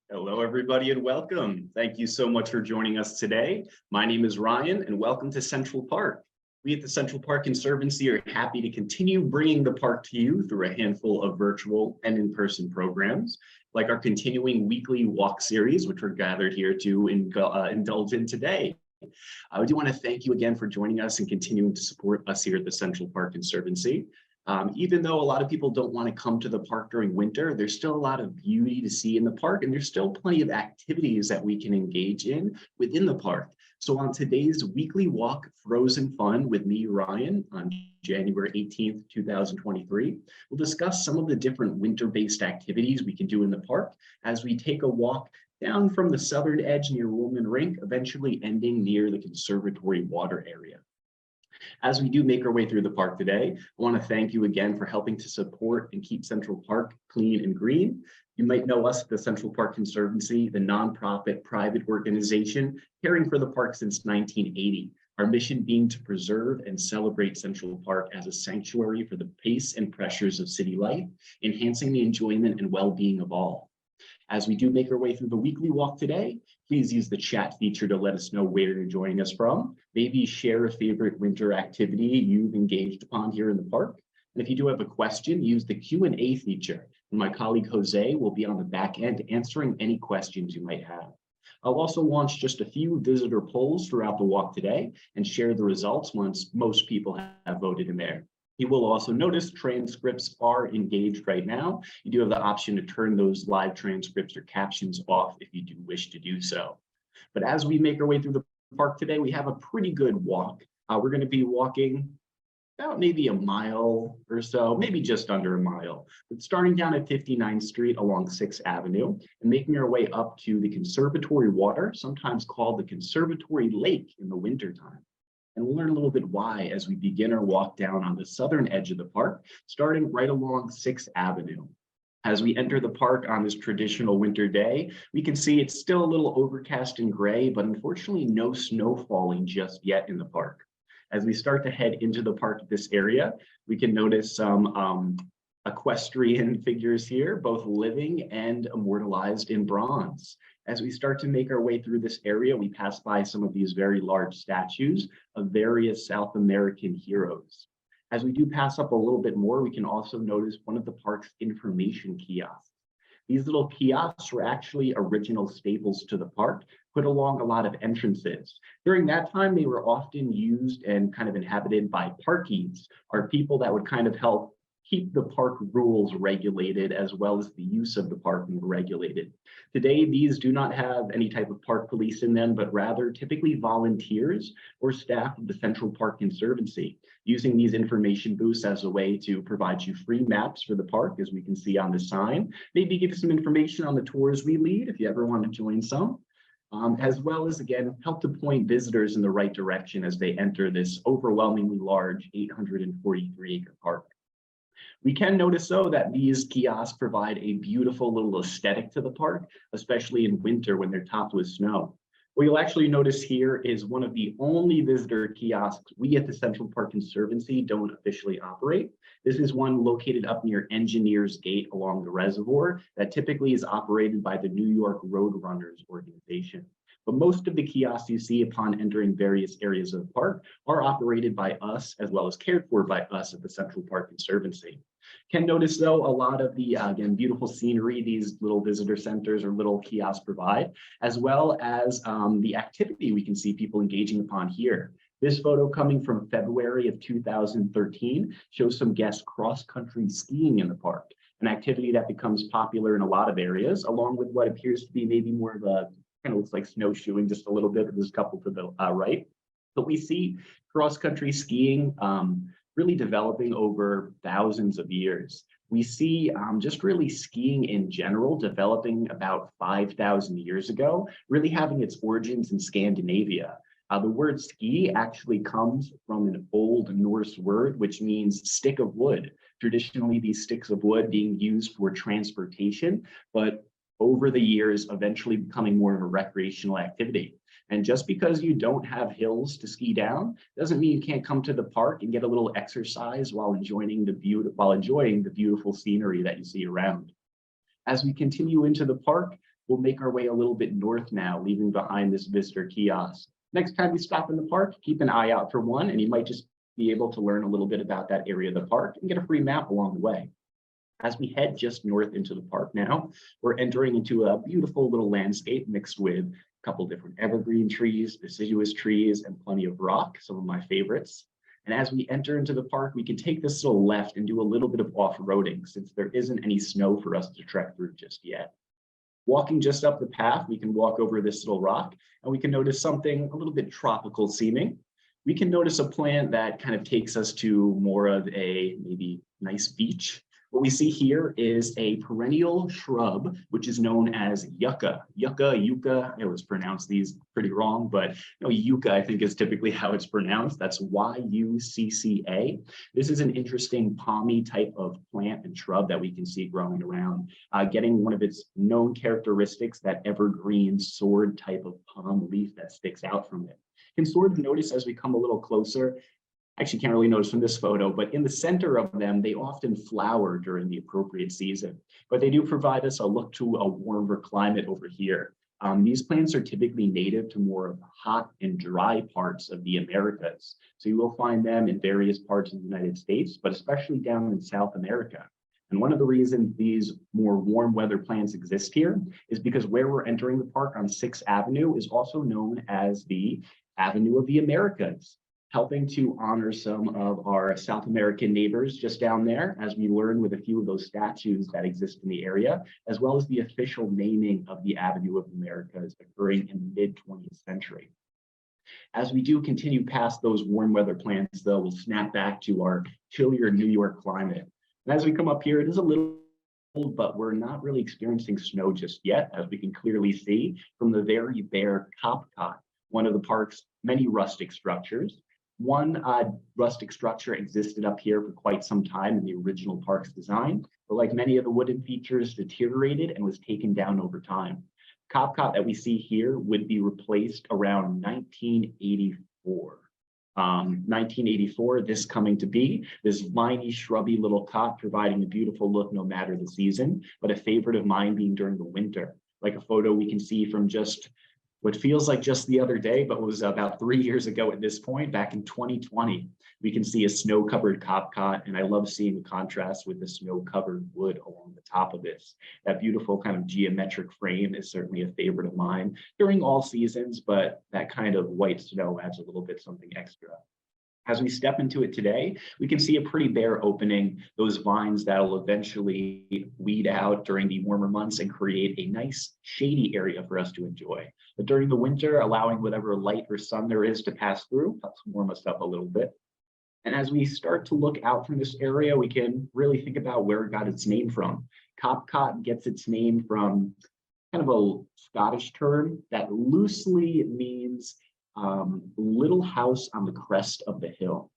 Hello, everybody, and welcome. Thank you so much for joining us today. My name is Ryan, and welcome to Central Park. We at the Central Park Conservancy are happy to continue bringing the park to you through a handful of virtual and in-person programs, like our continuing weekly walk series, which we're gathered here to indulge in today. I do want to thank you again for joining us and continuing to support us here at the Central Park Conservancy. Even though a lot of people don't want to come to the park during winter, there's still a lot of beauty to see in the park, and there's still plenty of activities that we can engage in within the park. So on today's weekly walk, Frozen Fun with me, Ryan, on January 18th, 2023, we'll discuss some of the different winter-based activities we can do in the park as we take a walk down from the southern edge near Woolman Rink, eventually ending near the conservatory water area. As we do make our way through the park today, I want to thank you again for helping to support and keep Central Park clean and green. You might know us at the Central Park Conservancy, the nonprofit private organization caring for the park since 1980. Our mission being to preserve and celebrate Central Park as a sanctuary for the pace and pressures of city life, enhancing the enjoyment and well-being of all. As we do make our way through the weekly walk today, please use the chat feature to let us know where you're joining us from. Maybe share a favorite winter activity you've engaged upon here in the park. And if you do have a question, use the Q&A feature. And my colleague Jose will be on the back end answering any questions you might have. I'll also launch just a few visitor polls throughout the walk today and share the results once most people have voted in there. You will also notice transcripts are engaged right now. You do have the option to turn those live transcripts or captions off if you do wish to do so. But as we make our way through the park today, we have a pretty good walk. We're going to be walking about maybe a mile or so, maybe just under a mile, but starting down at 59th Street along 6th Avenue and making our way up to the conservatory water, sometimes called the conservatory lake in the wintertime. And we'll learn a little bit why as we begin our walk down on the southern edge of the park, starting right along 6th Avenue. As we enter the park on this traditional winter day, we can see it's still a little overcast and gray, but unfortunately no snow falling just yet in the park. As we start to head into the park at this area, we can notice some equestrian figures here, both living and immortalized in bronze. As we start to make our way through this area, we pass by some of these very large statues of various South American heroes. As we do pass up a little bit more, we can also notice one of the park's information kiosks. These little kiosks were actually original staples to the park, put along a lot of entrances. During that time, they were often used and kind of inhabited by parkies, or people that would kind of help keep the park rules regulated as well as the use of the park more regulated. Today, these do not have any type of park police in them, but rather typically volunteers or staff of the Central Park Conservancy, using these information booths as a way to provide you free maps for the park, as we can see on the sign, maybe give you some information on the tours we lead if you ever want to join some. As well as, again, help to point visitors in the right direction as they enter this overwhelmingly large 843-acre park. We can notice, though, that these kiosks provide a beautiful little aesthetic to the park, especially in winter when they're topped with snow. What you'll actually notice here is one of the only visitor kiosks we at the Central Park Conservancy don't officially operate. This is one located up near Engineers Gate along the reservoir that typically is operated by the New York Roadrunners organization. But most of the kiosks you see upon entering various areas of the park are operated by us as well as cared for by us at the Central Park Conservancy. Can notice, though, a lot of the, again, beautiful scenery these little visitor centers or little kiosks provide, as well as the activity we can see people engaging upon here. This photo coming from February of 2013 shows some guests cross-country skiing in the park, an activity that becomes popular in a lot of areas, along with what appears to be maybe more of a kind of looks like snowshoeing just a little bit. There's a couple to the right. But we see cross-country skiing really developing over thousands of years. We see just really skiing in general developing about 5,000 years ago, really having its origins in Scandinavia. The word ski actually comes from an Old Norse word, which means stick of wood. Traditionally, these sticks of wood being used for transportation, but over the years, eventually becoming more of a recreational activity. And just because you don't have hills to ski down doesn't mean you can't come to the park and get a little exercise while enjoying the beautiful scenery that you see around. As we continue into the park, We'll make our way a little bit north now, leaving behind this visitor kiosk. Next time you stop in the park, keep an eye out for one, and you might just be able to learn a little bit about that area of the park and get a free map along the way. As we head just north into the park now, we're entering into a beautiful little landscape mixed with a couple different evergreen trees, deciduous trees, and plenty of rock, some of my favorites. And as we enter into the park, we can take this little left and do a little bit of off-roading since there isn't any snow for us to trek through just yet. Walking just up the path, we can walk over this little rock and we can notice something a little bit tropical seeming. We can notice a plant that kind of takes us to more of a maybe nice beach. What we see here is a perennial shrub, which is known as yucca. Yucca. I always pronounce these pretty wrong, but yucca, I think, is typically how it's pronounced. That's Y-U-C-C-A. This is an interesting palmy type of plant and shrub that we can see growing around, getting one of its known characteristics, that evergreen sword type of palm leaf that sticks out from it. You can sort of notice as we come a little closer, actually can't really notice from this photo, but in the center of them, they often flower during the appropriate season. But they do provide us a look to a warmer climate over here. These plants are typically native to more of the hot and dry parts of the Americas. So you will find them in various parts of the United States, but especially down in South America. And one of the reasons these more warm weather plants exist here is because where we're entering the park on 6th Avenue is also known as the Avenue of the Americas, helping to honor some of our South American neighbors just down there, as we learn with a few of those statues that exist in the area, as well as the official naming of the Avenue of Americas occurring in the mid-20th century. As we do continue past those warm weather plants, though, we'll snap back to our chillier New York climate. And as we come up here, it is a little cold, but we're not really experiencing snow just yet, as we can clearly see from the very bare Copcot, one of the park's many rustic structures. One rustic structure existed up here for quite some time in the original park's design, but like many of the wooden features, deteriorated and was taken down over time. Copcot that we see here would be replaced around 1984. 1984, this coming to be this viney, shrubby little cot, providing a beautiful look no matter the season, but a favorite of mine being during the winter. Like a photo we can see from just what feels like just the other day, but was about 3 years ago at this point, back in 2020. We can see a snow-covered Copcot, and I love seeing the contrast with the snow-covered wood along the top of this. That beautiful kind of geometric frame is certainly a favorite of mine during all seasons, but that kind of white snow adds a little bit something extra. As we step into it today, we can see a pretty bare opening, those vines that'll eventually weed out during the warmer months and create a nice shady area for us to enjoy. But during the winter, allowing whatever light or sun there is to pass through helps warm us up a little bit. And as we start to look out from this area, we can really think about where it got its name from. Copcot gets its name from kind of a Scottish term that loosely means little house on the crest of the hill.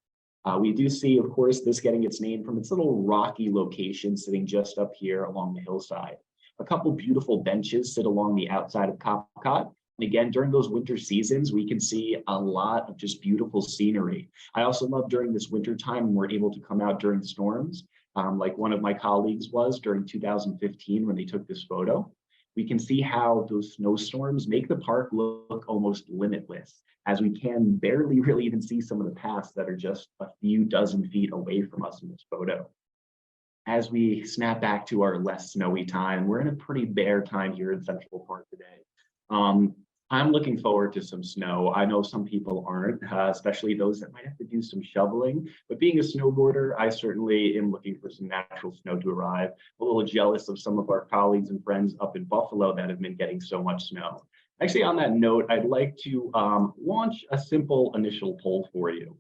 We do see, of course, this getting its name from its little rocky location sitting just up here along the hillside. A couple beautiful benches sit along the outside of Copcot. And again, during those winter seasons, we can see a lot of just beautiful scenery. I also love during this winter time when we're able to come out during storms, like one of my colleagues was during 2015 when they took this photo. We can see how those snowstorms make the park look almost limitless, as we can barely really even see some of the paths that are just a few dozen feet away from us in this photo. As we snap back to our less snowy time, we're in a pretty bare time here in Central Park today. I'm looking forward to some snow. I know some people aren't, especially those that might have to do some shoveling. But being a snowboarder, I certainly am looking for some natural snow to arrive. A little jealous of some of our colleagues and friends up in Buffalo that have been getting so much snow. Actually, on that note, I'd like to launch a simple initial poll for you.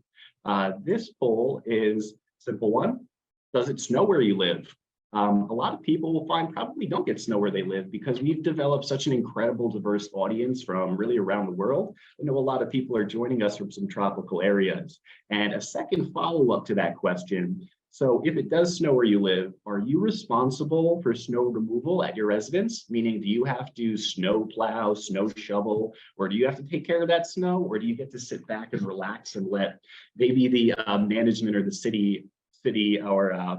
This poll is a simple one. Does it snow where you live? A lot of people will find probably don't get snow where they live because we've developed such an incredible diverse audience from really around the world. I know a lot of people are joining us from some tropical areas. And a second follow-up to that question. So if it does snow where you live, are you responsible for snow removal at your residence? Meaning, do you have to snow plow, snow shovel, or do you have to take care of that snow? Or do you get to sit back and relax and let maybe the management or the city or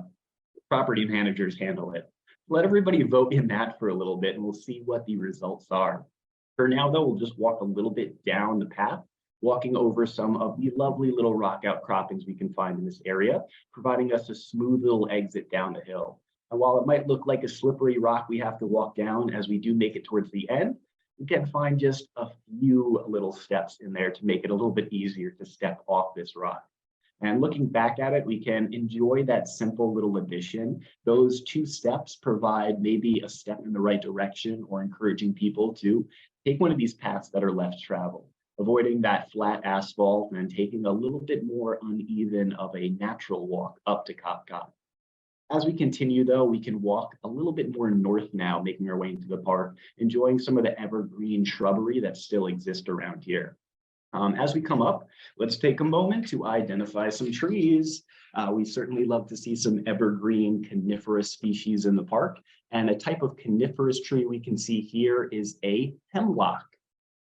property managers handle it? Let everybody vote in that for a little bit and we'll see what the results are. For now, though, we'll just walk a little bit down the path, walking over some of the lovely little rock outcroppings we can find in this area, providing us a smooth little exit down the hill. And while it might look like a slippery rock we have to walk down as we do make it towards the end, we can find just a few little steps in there to make it a little bit easier to step off this rock. And looking back at it, we can enjoy that simple little addition. Those 2 steps provide maybe a step in the right direction or encouraging people to take one of these paths that are less traveled, avoiding that flat asphalt and taking a little bit more uneven of a natural walk up to Kapka. As we continue, though, we can walk a little bit more north now, making our way into the park, enjoying some of the evergreen shrubbery that still exists around here. As we come up, let's take a moment to identify some trees. We certainly love to see some evergreen coniferous species in the park. And a type of coniferous tree we can see here is a hemlock.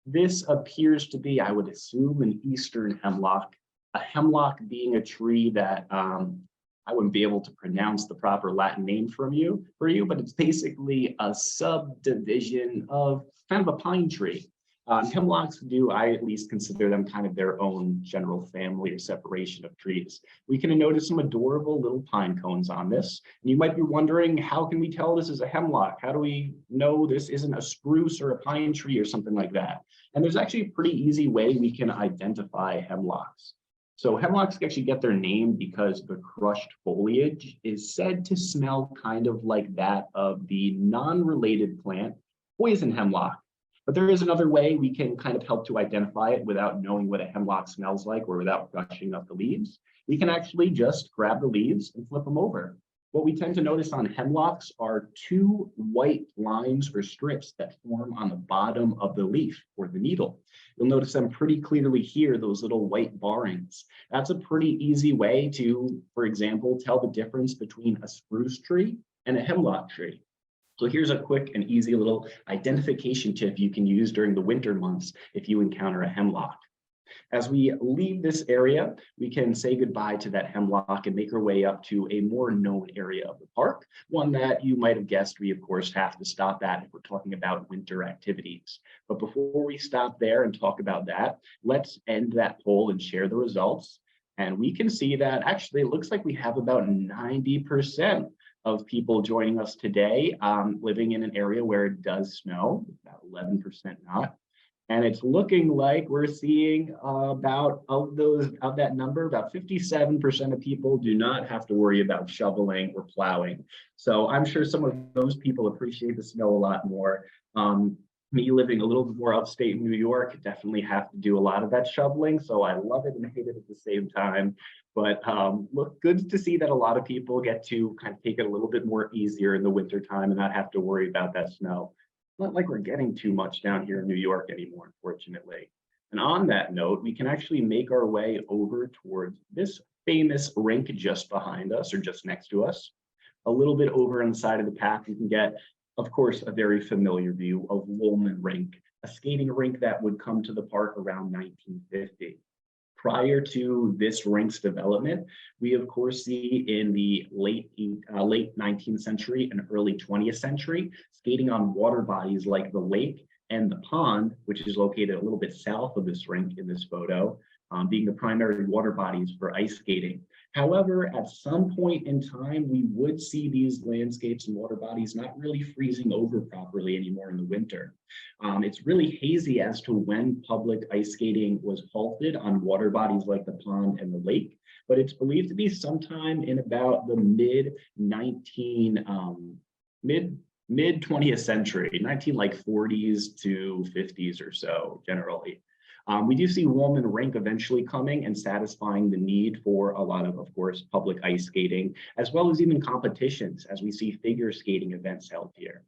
This appears to be, I would assume, an eastern hemlock. A hemlock being a tree that I wouldn't be able to pronounce the proper Latin name for you, but it's basically a subdivision of kind of a pine tree. Hemlocks do, I at least consider them kind of their own general family or separation of trees. We can notice some adorable little pine cones on this. And you might be wondering, how can we tell this is a hemlock? How do we know this isn't a spruce or a pine tree or something like that? And there's actually a pretty easy way we can identify hemlocks. So hemlocks actually get their name because the crushed foliage is said to smell kind of like that of the non-related plant, poison hemlock. But there is another way we can kind of help to identify it without knowing what a hemlock smells like or without brushing up the leaves. We can actually just grab the leaves and flip them over. What we tend to notice on hemlocks are 2 white lines or strips that form on the bottom of the leaf or the needle. You'll notice them pretty clearly here, those little white barrings. That's a pretty easy way to, for example, tell the difference between a spruce tree and a hemlock tree. So here's a quick and easy little identification tip you can use during the winter months if you encounter a hemlock. As we leave this area, we can say goodbye to that hemlock and make our way up to a more known area of the park, one that you might have guessed we, of course, have to stop at if we're talking about winter activities. But before we stop there and talk about that, let's end that poll and share the results. And we can see that actually it looks like we have about 90% of people joining us today living in an area where it does snow, about 11% not. And it's looking like we're seeing about of that number, about 57% of people do not have to worry about shoveling or plowing. So I'm sure some of those people appreciate the snow a lot more. Me living a little bit more upstate New York, definitely have to do a lot of that shoveling. So I love it and hate it at the same time. But look, good to see that a lot of people get to kind of take it a little bit more easier in the winter time and not have to worry about that snow. Not like we're getting too much down here in New York anymore, unfortunately. And on that note, we can actually make our way over towards this famous rink just behind us or just next to us. A little bit over on the side of the path, you can get, of course, a very familiar view of Woolman Rink, a skating rink that would come to the park around 1950. Prior to this rink's development, we of course see in the late 19th century and early 20th century, skating on water bodies like the lake and the pond, which is located a little bit south of this rink in this photo, being the primary water bodies for ice skating. However, at some point in time, we would see these landscapes and water bodies not really freezing over properly anymore in the winter. It's really hazy as to when public ice skating was halted on water bodies like the pond and the lake, but it's believed to be sometime in about the mid 20th century, 40s to 50s or so, generally. We do see Woolman Rink eventually coming and satisfying the need for a lot of course, public ice skating, as well as even competitions, as we see figure skating events held here.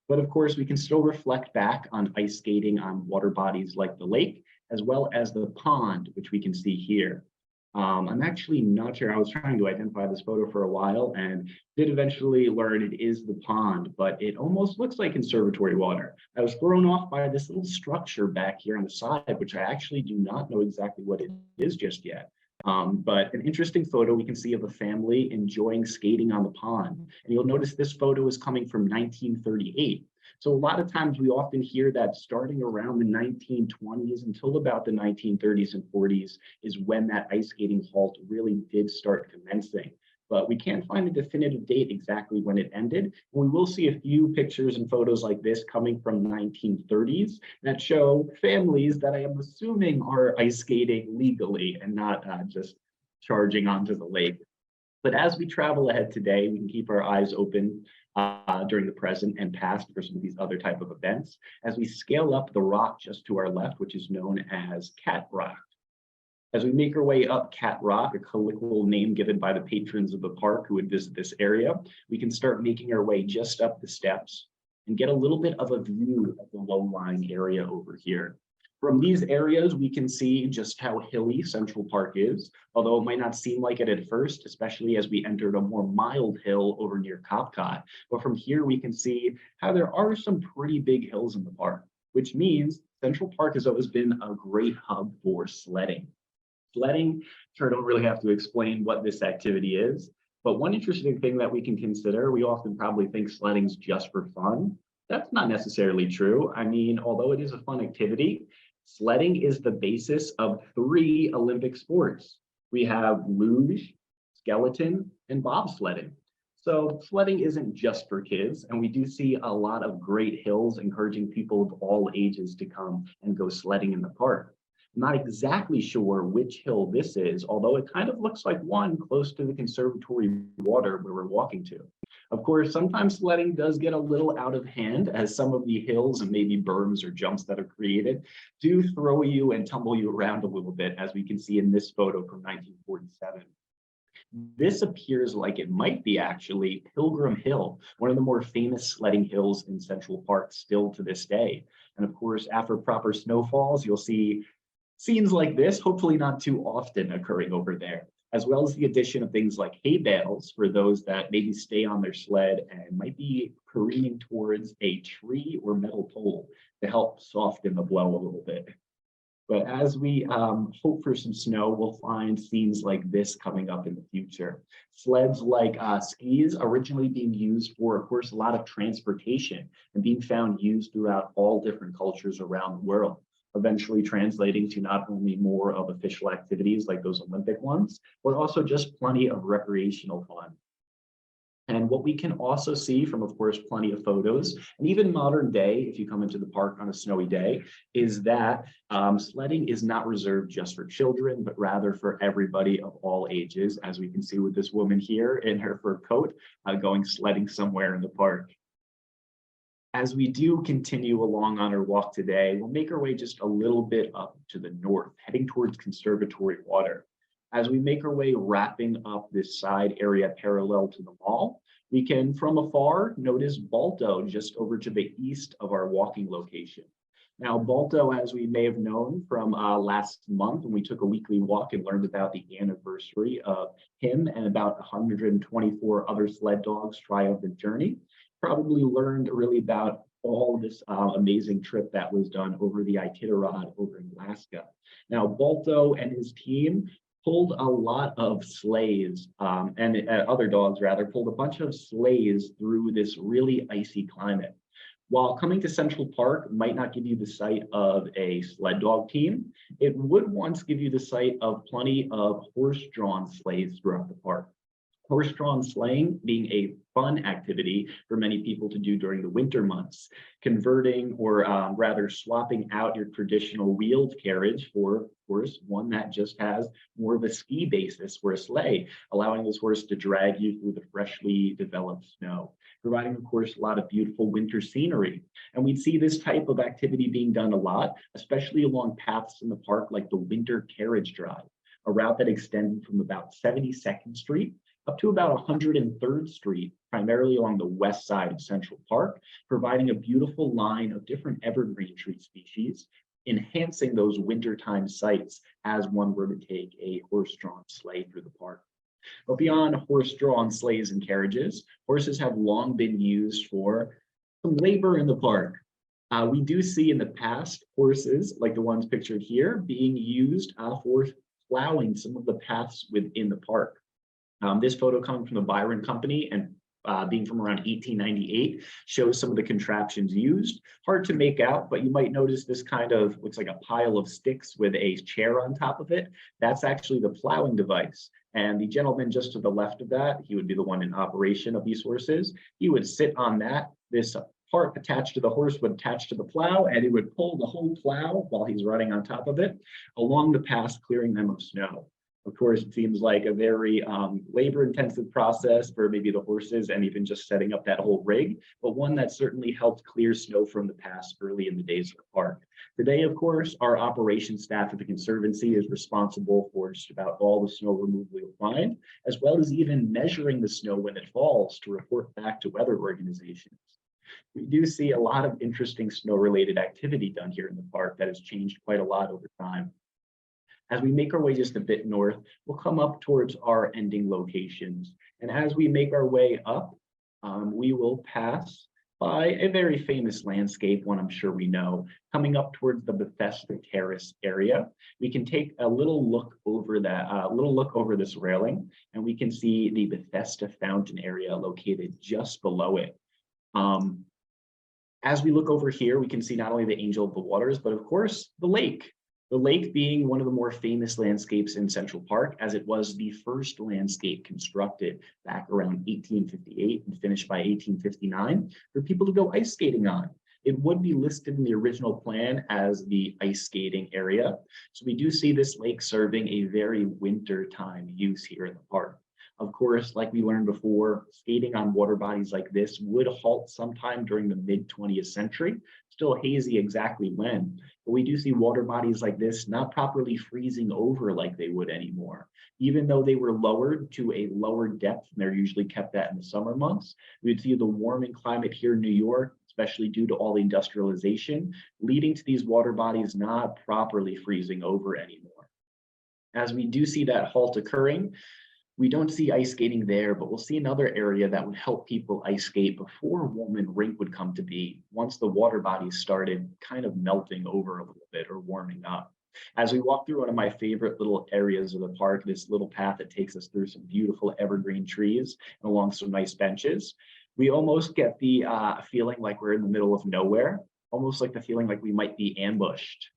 But of course, we can still reflect back on ice skating on water bodies like the lake, as well as the pond, which we can see here. I'm actually not sure. I was trying to identify this photo for a while and did eventually learn it is the pond, but it almost looks like conservatory water. I was thrown off by this little structure back here on the side, which I actually do not know exactly what it is just yet. But an interesting photo we can see of a family enjoying skating on the pond. And you'll notice this photo is coming from 1938. So a lot of times we often hear that starting around the 1920s until about the 1930s and 40s is when that ice skating halt really did start commencing. But we can't find a definitive date exactly when it ended. We will see a few pictures and photos like this coming from 1930s that show families that I am assuming are ice skating legally and not just charging onto the lake. But as we travel ahead today, we can keep our eyes open during the present and past for some of these other type of events as we scale up the rock just to our left, which is known as Cat Rock. As we make our way up Cat Rock, a colloquial name given by the patrons of the park who would visit this area, we can start making our way just up the steps and get a little bit of a view of the low-lying area over here. From these areas, we can see just how hilly Central Park is, although it might not seem like it at first, especially as we entered a more mild hill over near Copcot. But from here, we can see how there are some pretty big hills in the park, which means Central Park has always been a great hub for sledding. Sledding, sure, I don't really have to explain what this activity is, but one interesting thing that we can consider, we often probably think sledding's just for fun. That's not necessarily true. I mean, although it is a fun activity, sledding is the basis of 3 Olympic sports. We have luge, skeleton, and bobsledding. So sledding isn't just for kids, and we do see a lot of great hills encouraging people of all ages to come and go sledding in the park. I'm not exactly sure which hill this is, although it kind of looks like one close to the conservatory water where we're walking to. Of course, sometimes sledding does get a little out of hand as some of the hills and maybe berms or jumps that are created do throw you and tumble you around a little bit, as we can see in this photo from 1947. This appears like it might be actually Pilgrim Hill, one of the more famous sledding hills in Central Park still to this day. And of course, after proper snowfalls, you'll see scenes like this, hopefully not too often occurring over there, as well as the addition of things like hay bales for those that maybe stay on their sled and might be careening towards a tree or metal pole to help soften the blow a little bit. But as we hope for some snow, we'll find scenes like this coming up in the future. Sleds like skis originally being used for, of course, a lot of transportation and being found used throughout all different cultures around the world, eventually translating to not only more of official activities like those Olympic ones, but also just plenty of recreational fun. And what we can also see from, of course, plenty of photos, and even modern day, if you come into the park on a snowy day, is that sledding is not reserved just for children, but rather for everybody of all ages, as we can see with this woman here in her fur coat going sledding somewhere in the park. As we do continue along on our walk today, we'll make our way just a little bit up to the north, heading towards Conservatory Water. As we make our way wrapping up this side area parallel to the mall, we can from afar notice Balto just over to the east of our walking location. Now, Balto, as we may have known from last month when we took a weekly walk and learned about the anniversary of him and about 124 other sled dogs' triumphant journey, probably learned really about all this amazing trip that was done over the Iditarod over in Alaska. Now, Balto and his team pulled a lot of sleighs, and other dogs rather, pulled a bunch of sleighs through this really icy climate. While coming to Central Park might not give you the sight of a sled dog team, it would once give you the sight of plenty of horse-drawn sleighs throughout the park. Horse-drawn sleighing being a fun activity for many people to do during the winter months, converting or rather swapping out your traditional wheeled carriage for, of course, one that just has more of a ski basis for a sleigh, allowing this horse to drag you through the freshly developed snow, providing, of course, a lot of beautiful winter scenery. And we'd see this type of activity being done a lot, especially along paths in the park like the Winter Carriage Drive, a route that extended from about 72nd Street up to about 103rd Street, primarily along the west side of Central Park, providing a beautiful line of different evergreen tree species, enhancing those wintertime sights as one were to take a horse-drawn sleigh through the park. But beyond horse-drawn sleighs and carriages, horses have long been used for some labor in the park. We do see in the past horses, like the ones pictured here, being used for plowing some of the paths within the park. This photo coming from the Byron Company and being from around 1898 shows some of the contraptions used. Hard to make out, but you might notice this kind of looks like a pile of sticks with a chair on top of it. That's actually the plowing device. And the gentleman just to the left of that, he would be the one in operation of these horses. He would sit on that. This part attached to the horse would attach to the plow, and it would pull the whole plow while he's running on top of it along the paths, clearing them of snow. Of course, it seems like a very labor-intensive process for maybe the horses and even just setting up that whole rig, but one that certainly helped clear snow from the past early in the days of the park. Today, of course, our operations staff at the Conservancy is responsible for just about all the snow removal you'll find, as well as even measuring the snow when it falls to report back to weather organizations. We do see a lot of interesting snow-related activity done here in the park that has changed quite a lot over time. As we make our way just a bit north, we'll come up towards our ending locations. And as we make our way up, we will pass by a very famous landscape, one I'm sure we know, coming up towards the Bethesda Terrace area. We can take a little look over this railing, and we can see the Bethesda Fountain area located just below it. As we look over here, we can see not only the Angel of the Waters, but of course, the lake. The lake being one of the more famous landscapes in Central Park, as it was the first landscape constructed back around 1858 and finished by 1859 for people to go ice skating on. It would be listed in the original plan as the ice skating area. So we do see this lake serving a very wintertime use here in the park. Of course, like we learned before, skating on water bodies like this would halt sometime during the mid-20th century. Still hazy exactly when, but we do see water bodies like this not properly freezing over like they would anymore. Even though they were lowered to a lower depth than they're usually kept at in the summer months, we'd see the warming climate here in New York, especially due to all the industrialization, leading to these water bodies not properly freezing over anymore. As we do see that halt occurring, we don't see ice skating there, but we'll see another area that would help people ice skate before Woolman Rink would come to be, once the water bodies started kind of melting over a little bit or warming up. As we walk through one of my favorite little areas of the park, this little path that takes us through some beautiful evergreen trees and along some nice benches, we almost get the feeling like we're in the middle of nowhere, almost like the feeling like we might be ambushed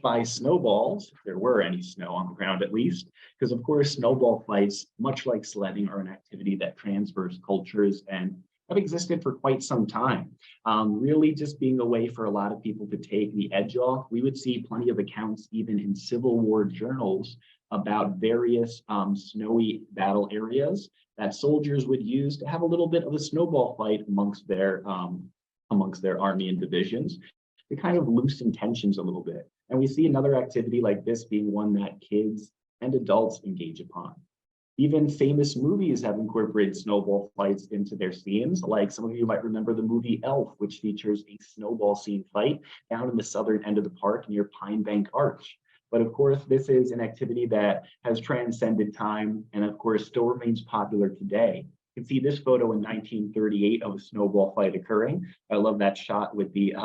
by snowballs, if there were any snow on the ground at least, because of course snowball fights, much like sledding, are an activity that transfers cultures and have existed for quite some time. Really just being a way for a lot of people to take the edge off. We would see plenty of accounts even in Civil War journals about various snowy battle areas that soldiers would use to have a little bit of a snowball fight amongst their army and divisions. To kind of loosen tensions a little bit. And we see another activity like this being one that kids and adults engage upon. Even famous movies have incorporated snowball fights into their scenes, like some of you might remember the movie Elf, which features a snowball scene fight down in the southern end of the park near Pine Bank Arch. But of course, this is an activity that has transcended time and of course still remains popular today. You can see this photo in 1938 of a snowball fight occurring. I love that shot with the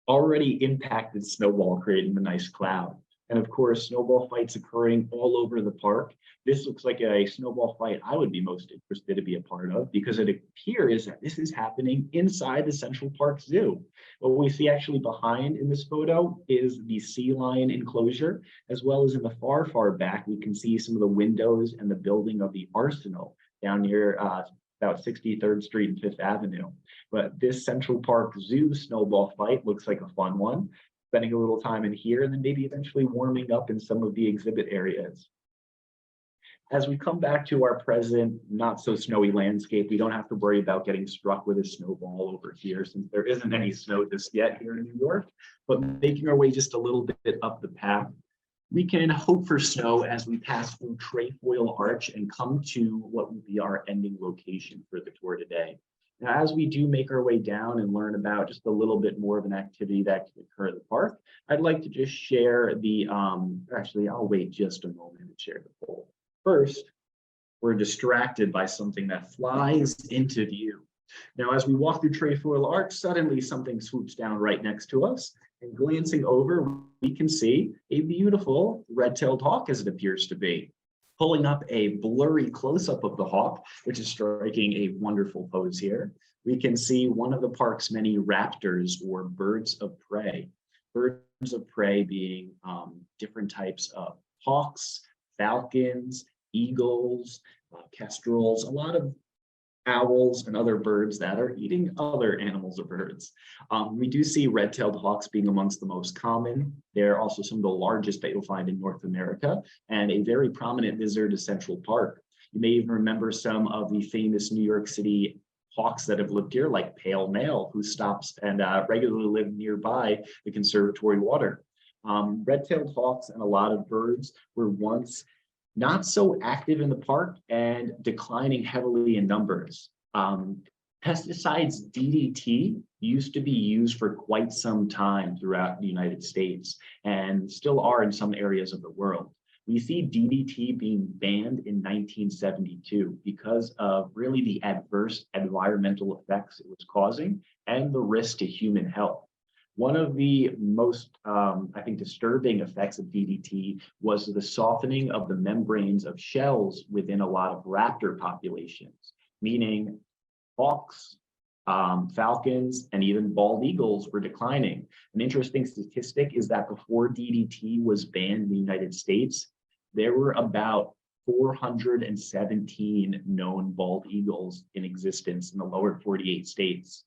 already impacted snowball creating the nice cloud. And of course, snowball fights occurring all over the park. This looks like a snowball fight I would be most interested to be a part of because it appears that this is happening inside the Central Park Zoo. What we see actually behind in this photo is the sea lion enclosure, as well as in the far, far back, we can see some of the windows and the building of the arsenal down near about 63rd Street and 5th Avenue. But this Central Park Zoo snowball fight looks like a fun one, spending a little time in here and then maybe eventually warming up in some of the exhibit areas. As we come back to our present, not so snowy landscape, we don't have to worry about getting struck with a snowball over here since there isn't any snow just yet here in New York, but making our way just a little bit up the path, we can hope for snow as we pass through Trefoil Arch and come to what will be our ending location for the tour today. Now, as we do make our way down and learn about just a little bit more of an activity that can occur in the park, I'd like to just share the, actually, I'll wait just a moment and share the poll. First, we're distracted by something that flies into view. Now, as we walk through Trefoil Arch, suddenly something swoops down right next to us. And glancing over, we can see a beautiful red-tailed hawk as it appears to be. Pulling up a blurry close-up of the hawk, which is striking a wonderful pose here, we can see one of the park's many raptors or birds of prey. Birds of prey being different types of hawks, falcons, eagles, kestrels, a lot of owls and other birds that are eating other animals or birds. We do see red-tailed hawks being amongst the most common. They're also some of the largest that you'll find in North America and a very prominent visitor to Central Park. You may even remember some of the famous New York City hawks that have lived here, like Pale Male, who stops and regularly live nearby the conservatory water. Red-tailed hawks and a lot of birds were once not so active in the park and declining heavily in numbers. Pesticides DDT used to be used for quite some time throughout the United States and still are in some areas of the world. We see DDT being banned in 1972 because of really the adverse environmental effects it was causing and the risk to human health. One of the most, I think, disturbing effects of DDT was the softening of the membranes of shells within a lot of raptor populations, meaning hawks, falcons, and even bald eagles were declining. An interesting statistic is that before DDT was banned in the United States, there were about 417 known bald eagles in existence in the lower 48 states.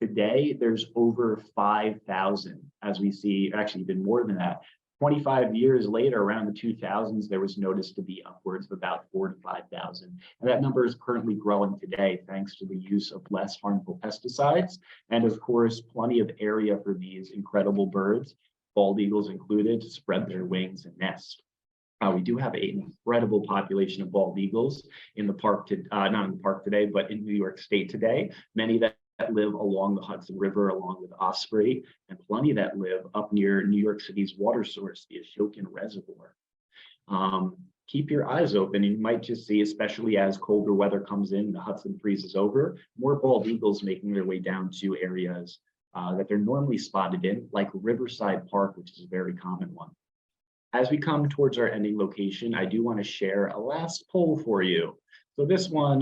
Today, there's over 5,000, as we see, actually even more than that. 25 years later, around the 2000s, there was noticed to be upwards of about 4,000 to 5,000. And that number is currently growing today, thanks to the use of less harmful pesticides. And of course, plenty of area for these incredible birds, bald eagles included, to spread their wings and nest. We do have an incredible population of bald eagles in the park, not in the park today, but in New York State today. Many that live along the Hudson River, along with Osprey, and plenty that live up near New York City's water source, the Ashokan Reservoir. Keep your eyes open. You might just see, especially as colder weather comes in, the Hudson freezes over, more bald eagles making their way down to areas that they're normally spotted in, like Riverside Park, which is a very common one. As we come towards our ending location, I do want to share a last poll for you. So this one,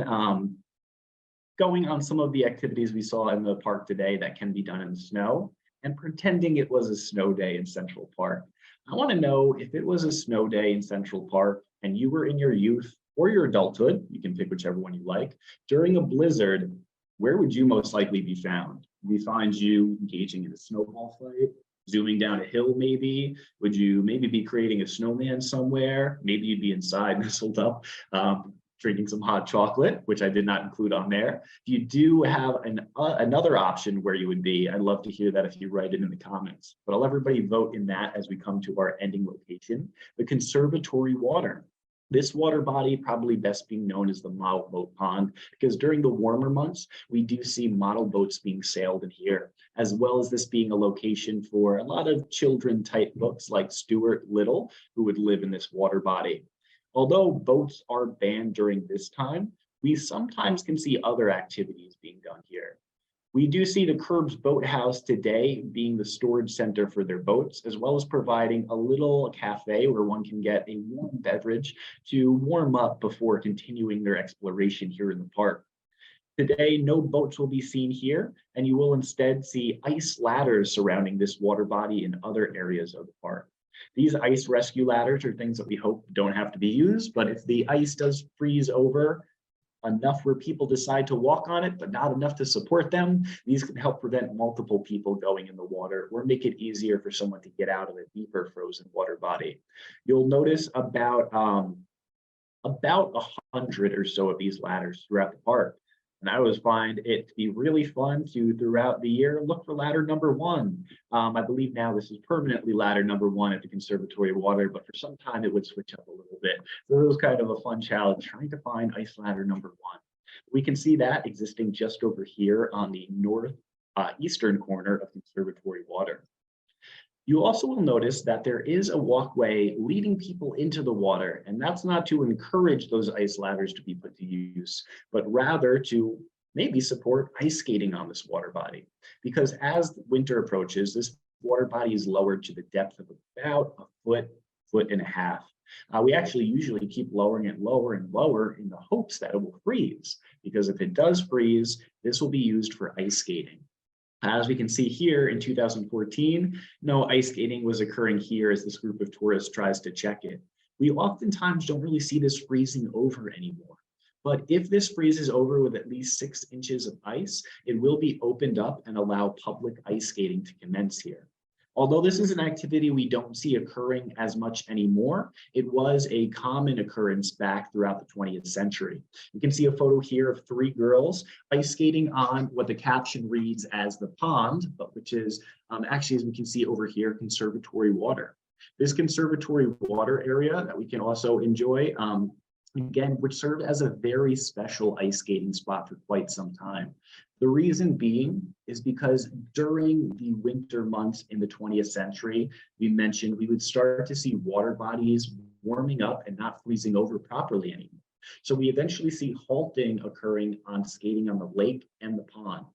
going on some of the activities we saw in the park today that can be done in the snow and pretending it was a snow day in Central Park. I want to know, if it was a snow day in Central Park and you were in your youth or your adulthood, you can pick whichever one you like, during a blizzard, where would you most likely be found? Would we find you engaging in a snowball fight? Zooming down a hill, maybe? Would you maybe be creating a snowman somewhere? Maybe you'd be inside, nestled up, drinking some hot chocolate, which I did not include on there. If you do have another option where you would be, I'd love to hear that if you write it in the comments. But I'll let everybody vote in that as we come to our ending location, the conservatory water. This water body probably best being known as the model boat pond, because during the warmer months, we do see model boats being sailed in here, as well as this being a location for a lot of children type books like Stuart Little, who would live in this water body. Although boats are banned during this time, we sometimes can see other activities being done here. We do see the Curbs Boathouse today being the storage center for their boats, as well as providing a little cafe where one can get a warm beverage to warm up before continuing their exploration here in the park. Today, no boats will be seen here, and you will instead see ice ladders surrounding this water body in other areas of the park. These ice rescue ladders are things that we hope don't have to be used, but if the ice does freeze over enough where people decide to walk on it, but not enough to support them, these can help prevent multiple people going in the water or make it easier for someone to get out of a deeper frozen water body. You'll notice about 100 or so of these ladders throughout the park. And I always find it to be really fun to, throughout the year, look for ladder number 1. I believe now this is permanently ladder number 1 at the Conservatory Water, but for some time it would switch up a little bit. So it was kind of a fun challenge trying to find ice ladder number 1. We can see that existing just over here on the northeastern corner of Conservatory Water. You also will notice that there is a walkway leading people into the water, and that's not to encourage those ice ladders to be put to use, but rather to maybe support ice skating on this water body. Because as winter approaches, this water body is lowered to the depth of about a foot, foot and a half. We actually usually keep lowering it lower and lower in the hopes that it will freeze, because if it does freeze, this will be used for ice skating. As we can see here in 2014, no ice skating was occurring here as this group of tourists tries to check it. We oftentimes don't really see this freezing over anymore. But if this freezes over with at least 6 inches of ice, it will be opened up and allow public ice skating to commence here. Although this is an activity we don't see occurring as much anymore, it was a common occurrence back throughout the 20th century. You can see a photo here of 3 girls ice skating on what the caption reads as the pond, but which is actually, as we can see over here, conservatory water. This conservatory water area that we can also enjoy, again, which served as a very special ice skating spot for quite some time. The reason being is because during the winter months in the 20th century, we mentioned we would start to see water bodies warming up and not freezing over properly anymore. So we eventually see halting occurring on skating on the lake and the pond.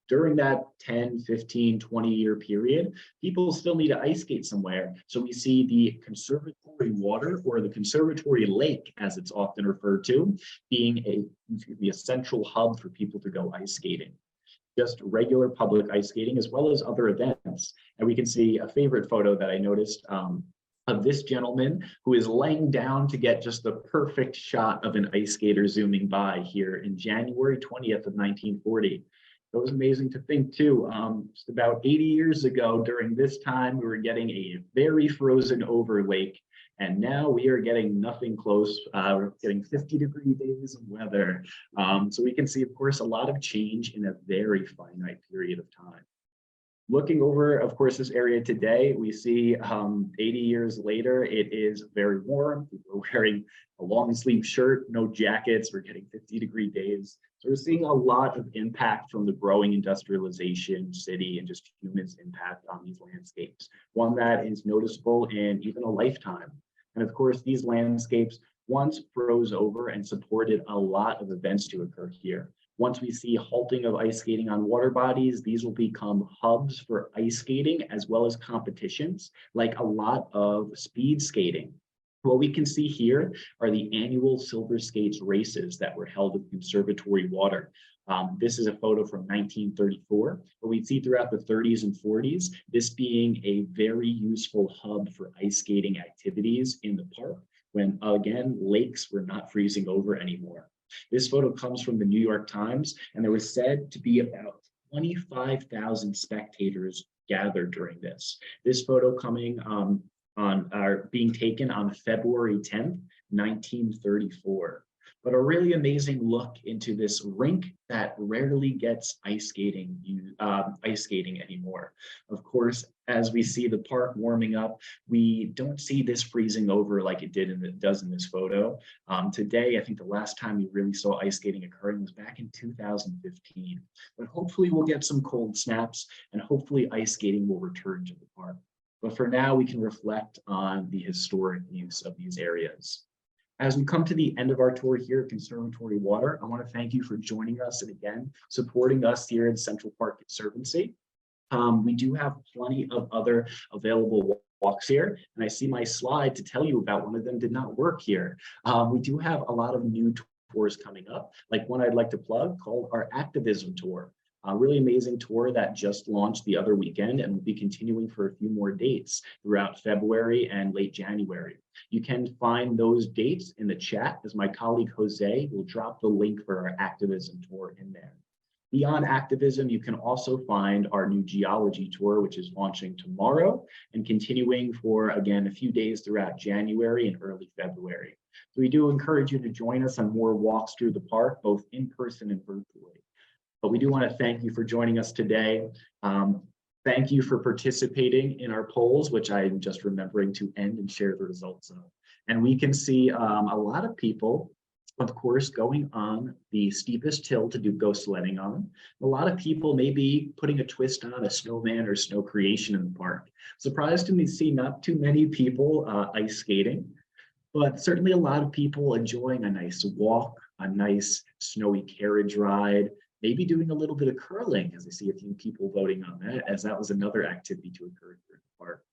During that 10, 15, 20-year period, people still need to ice skate somewhere. So we see the conservatory water, or the conservatory lake, as it's often referred to, being a central hub for people to go ice skating. Just regular public ice skating, as well as other events. And we can see a favorite photo that I noticed of this gentleman who is laying down to get just the perfect shot of an ice skater zooming by here in January 20th of 1940. It was amazing to think too, just about 80 years ago during this time, we were getting a very frozen over lake, and now we are getting nothing close. We're getting 50-degree days of weather. So we can see, of course, a lot of change in a very finite period of time. Looking over, of course, this area today, we see 80 years later, it is very warm. People are wearing a long sleeve shirt, no jackets. We're getting 50-degree days. So we're seeing a lot of impact from the growing industrialization, city, and just humans' impact on these landscapes. One that is noticeable in even a lifetime. And of course, these landscapes once froze over and supported a lot of events to occur here. Once we see halting of ice skating on water bodies, these will become hubs for ice skating as well as competitions, like a lot of speed skating. What we can see here are the annual Silver Skates races that were held in conservatory water. This is a photo from 1934, but we'd see throughout the 30s and 40s, this being a very useful hub for ice skating activities in the park when, again, lakes were not freezing over anymore. This photo comes from the New York Times, and there was said to be about 25,000 spectators gathered during this. This photo coming being taken on February 10th, 1934. But a really amazing look into this rink that rarely gets ice skating anymore. Of course, as we see the park warming up, we don't see this freezing over like it does in this photo. Today, I think the last time we really saw ice skating occurring was back in 2015. But hopefully we'll get some cold snaps, and hopefully ice skating will return to the park. But for now, we can reflect on the historic use of these areas. As we come to the end of our tour here at Conservatory Water, I want to thank you for joining us and again, supporting us here at Central Park Conservancy. We do have plenty of other available walks here, and I see my slide to tell you about one of them did not work here. We do have a lot of new tours coming up, like one I'd like to plug called our Activism Tour. A really amazing tour that just launched the other weekend and will be continuing for a few more dates throughout February and late January. You can find those dates in the chat as my colleague Jose will drop the link for our activism tour in there. Beyond activism, you can also find our new geology tour, which is launching tomorrow and continuing for, again, a few days throughout January and early February. So we do encourage you to join us on more walks through the park, both in person and virtually. But we do want to thank you for joining us today. Thank you for participating in our polls, which I'm just remembering to end and share the results of. And we can see a lot of people, of course, going on the steepest hill to do go sledding on. A lot of people may be putting a twist on a snowman or snow creation in the park. Surprised to see not too many people ice skating, but certainly a lot of people enjoying a nice walk, a nice snowy carriage ride, maybe doing a little bit of curling, as I see a few people voting on that, as that was another activity to occur here in the park.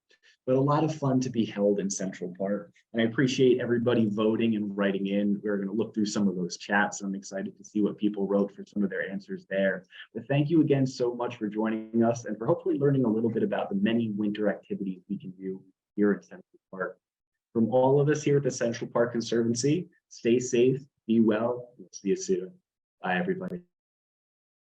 But a lot of fun to be held in Central Park. And I appreciate everybody voting and writing in. We're going to look through some of those chats. I'm excited to see what people wrote for some of their answers there. But thank you again so much for joining us and for hopefully learning a little bit about the many winter activities we can do here at Central Park. From all of us here at the Central Park Conservancy, stay safe, be well. We'll see you soon. Bye, everybody.